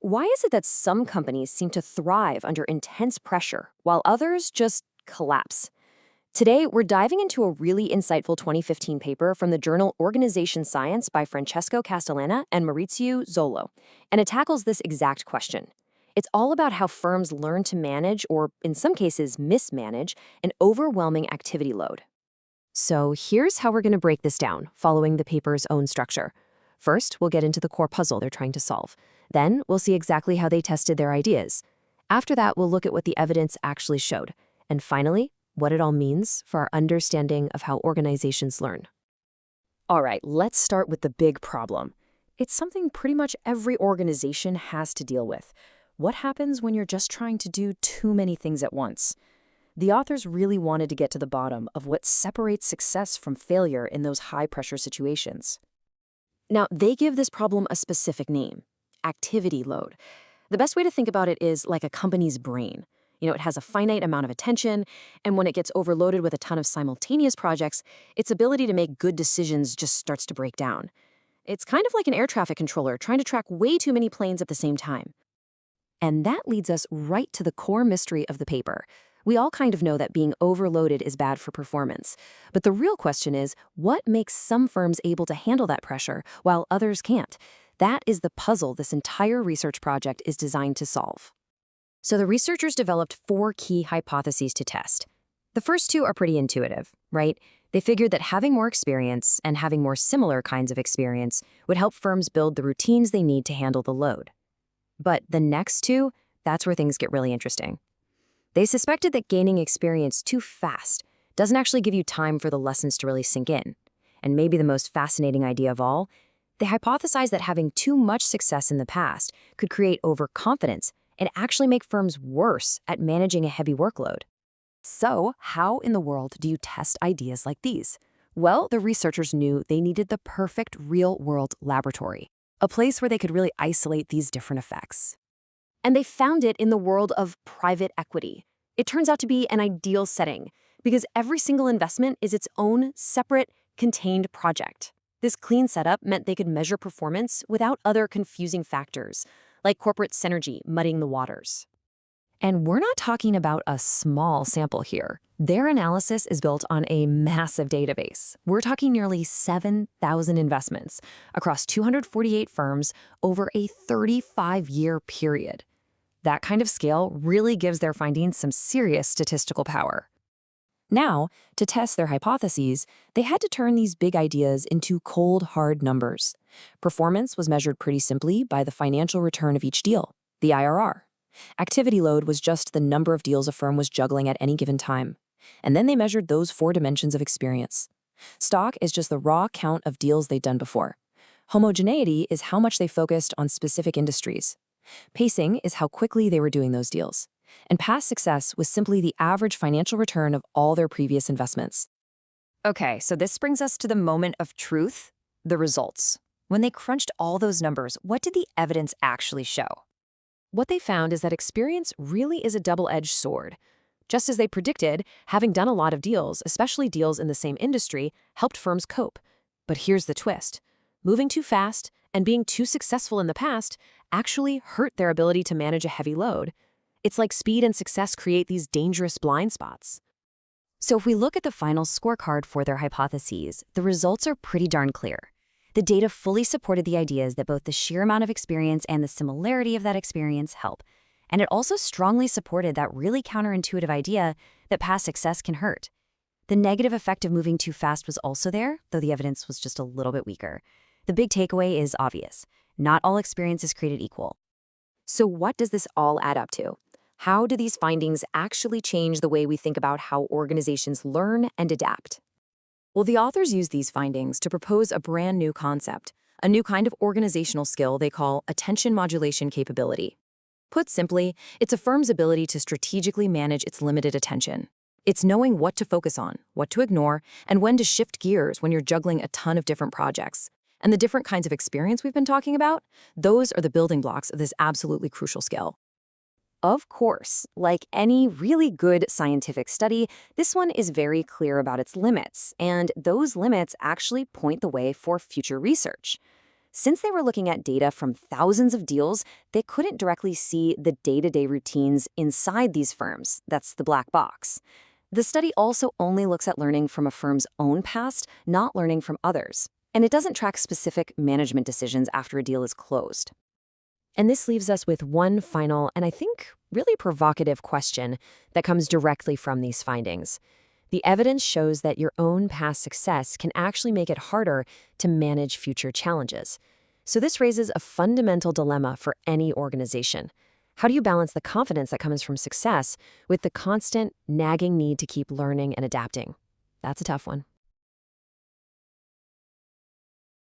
why is it that some companies seem to thrive under intense pressure while others just collapse? Today, we're diving into a really insightful 2015 paper from the journal Organization Science by Francesco Castellaneta and Maurizio Zollo, and it tackles this exact question. It's all about how firms learn to manage, or in some cases mismanage, an overwhelming activity load. So here's how we're going to break this down, following the paper's own structure. First, we'll get into the core puzzle they're trying to solve. Then, we'll see exactly how they tested their ideas. After that, we'll look at what the evidence actually showed. And finally, what it all means for our understanding of how organizations learn. All right, let's start with the big problem. It's something pretty much every organization has to deal with. What happens when you're just trying to do too many things at once? The authors really wanted to get to the bottom of what separates success from failure in those high-pressure situations. Now, they give this problem a specific name: activity load. The best way to think about it is like a company's brain. It has a finite amount of attention, and when it gets overloaded with a ton of simultaneous projects, its ability to make good decisions just starts to break down. It's kind of like an air traffic controller trying to track way too many planes at the same time. And that leads us right to the core mystery of the paper. We all kind of know that being overloaded is bad for performance. But the real question is, what makes some firms able to handle that pressure while others can't? That is the puzzle this entire research project is designed to solve. So the researchers developed 4 key hypotheses to test. The first 2 are pretty intuitive, right? They figured that having more experience and having more similar kinds of experience would help firms build the routines they need to handle the load. But the next 2, that's where things get really interesting. They suspected that gaining experience too fast doesn't actually give you time for the lessons to really sink in. And maybe the most fascinating idea of all, they hypothesized that having too much success in the past could create overconfidence and actually make firms worse at managing a heavy workload. So, how in the world do you test ideas like these? Well, the researchers knew they needed the perfect real-world laboratory, a place where they could really isolate these different effects. And they found it in the world of private equity. It turns out to be an ideal setting, because every single investment is its own separate, contained project. This clean setup meant they could measure performance without other confusing factors, like corporate synergy muddying the waters. And we're not talking about a small sample here. Their analysis is built on a massive database. We're talking nearly 7,000 investments across 248 firms over a 35-year period. That kind of scale really gives their findings some serious statistical power. Now, to test their hypotheses, they had to turn these big ideas into cold, hard numbers. Performance was measured pretty simply by the financial return of each deal, the IRR. Activity load was just the number of deals a firm was juggling at any given time. And then they measured those 4 dimensions of experience. Stock is just the raw count of deals they'd done before. Homogeneity is how much they focused on specific industries. Pacing is how quickly they were doing those deals. And past success was simply the average financial return of all their previous investments. Okay, so this brings us to the moment of truth, the results. When they crunched all those numbers, what did the evidence actually show? What they found is that experience really is a double-edged sword. Just as they predicted, having done a lot of deals, especially deals in the same industry, helped firms cope. But here's the twist. Moving too fast and being too successful in the past actually hurt their ability to manage a heavy load. It's like speed and success create these dangerous blind spots. So if we look at the final scorecard for their hypotheses, the results are pretty darn clear. The data fully supported the ideas that both the sheer amount of experience and the similarity of that experience help. And it also strongly supported that really counterintuitive idea that past success can hurt. The negative effect of moving too fast was also there, though the evidence was just a little bit weaker. The big takeaway is obvious. Not all experience is created equal. So what does this all add up to? How do these findings actually change the way we think about how organizations learn and adapt? Well, the authors use these findings to propose a brand new concept, a new kind of organizational skill they call attention modulation capability. Put simply, it's a firm's ability to strategically manage its limited attention. It's knowing what to focus on, what to ignore, and when to shift gears when you're juggling a ton of different projects. And the different kinds of experience we've been talking about, those are the building blocks of this absolutely crucial skill. Of course, like any really good scientific study, this one is very clear about its limits, and those limits actually point the way for future research. Since they were looking at data from thousands of deals, they couldn't directly see the day-to-day routines inside these firms. That's the black box. The study also only looks at learning from a firm's own past, not learning from others. And it doesn't track specific management decisions after a deal is closed. And this leaves us with one final, and I think really provocative question that comes directly from these findings. The evidence shows that your own past success can actually make it harder to manage future challenges. So this raises a fundamental dilemma for any organization. How do you balance the confidence that comes from success with the constant, nagging need to keep learning and adapting? That's a tough one.